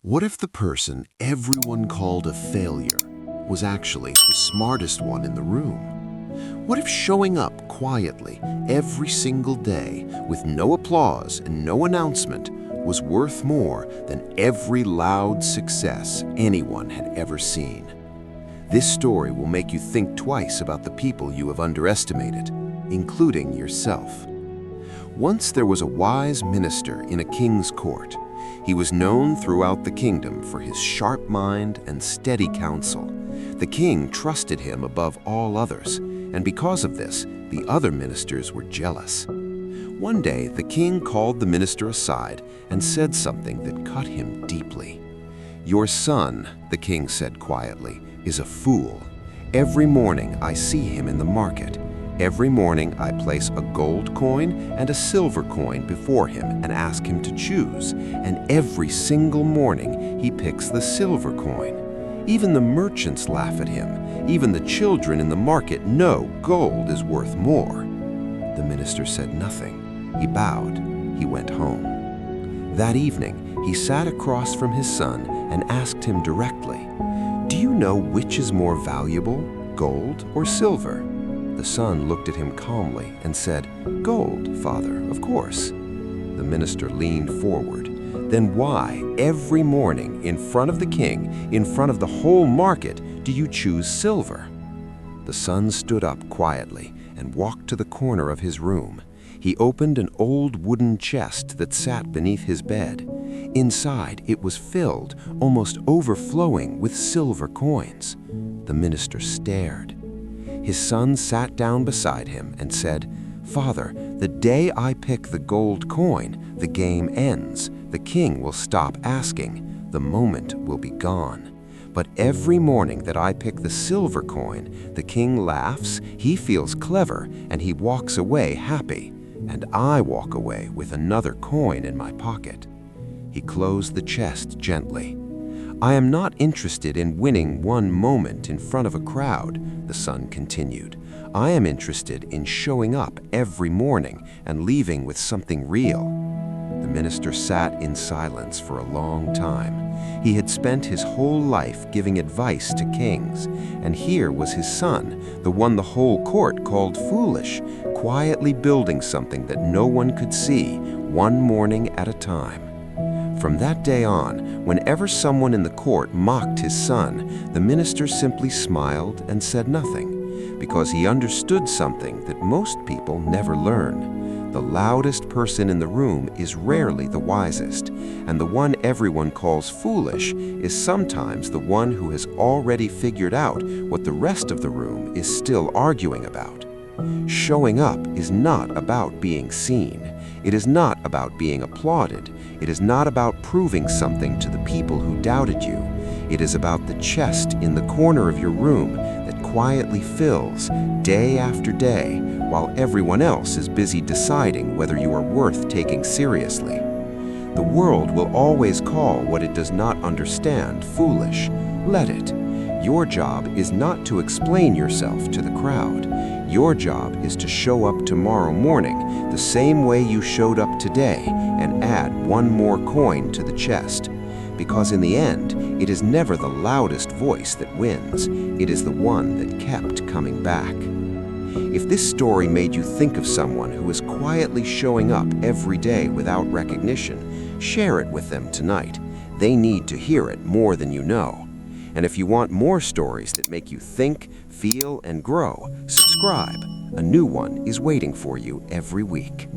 What if the person everyone called a failure was actually the smartest one in the room? What if showing up quietly every single day with no applause and no announcement was worth more than every loud success anyone had ever seen? This story will make you think twice about the people you have underestimated, including yourself. Once there was a wise minister in a king's court. He was known throughout the kingdom for his sharp mind and steady counsel. The king trusted him above all others, and because of this, the other ministers were jealous. One day, the king called the minister aside and said something that cut him deeply. "Your son," the king said quietly, "is a fool. Every morning I see him in the market. Every morning I place a gold coin and a silver coin before him and ask him to choose, and every single morning he picks the silver coin. Even the merchants laugh at him. Even the children in the market know gold is worth more." The minister said nothing. He bowed. He went home. That evening, he sat across from his son and asked him directly, "Do you know which is more valuable, gold or silver?" The son looked at him calmly and said, "Gold, father, of course." The minister leaned forward. "Then why, every morning, in front of the king, in front of the whole market, do you choose silver?" The son stood up quietly and walked to the corner of his room. He opened an old wooden chest that sat beneath his bed. Inside, it was filled, almost overflowing, with silver coins. The minister stared. His son sat down beside him and said, "Father, the day I pick the gold coin, the game ends. The king will stop asking. The moment will be gone. But every morning that I pick the silver coin, the king laughs, he feels clever, and he walks away happy. And I walk away with another coin in my pocket." He closed the chest gently. "I am not interested in winning one moment in front of a crowd," the son continued. "I am interested in showing up every morning and leaving with something real." The minister sat in silence for a long time. He had spent his whole life giving advice to kings, and here was his son, the one the whole court called foolish, quietly building something that no one could see, one morning at a time. From that day on, whenever someone in the court mocked his son, the minister simply smiled and said nothing, because he understood something that most people never learn. The loudest person in the room is rarely the wisest, and the one everyone calls foolish is sometimes the one who has already figured out what the rest of the room is still arguing about. Showing up is not about being seen. It is not about being applauded. It is not about proving something to the people who doubted you. It is about the chest in the corner of your room that quietly fills day after day while everyone else is busy deciding whether you are worth taking seriously. The world will always call what it does not understand foolish. Let it. Your job is not to explain yourself to the crowd. Your job is to show up tomorrow morning the same way you showed up today and add one more coin to the chest. Because in the end, it is never the loudest voice that wins. It is the one that kept coming back. If this story made you think of someone who is quietly showing up every day without recognition, share it with them tonight. They need to hear it more than you know. And if you want more stories that make you think, feel, and grow, subscribe. A new one is waiting for you every week.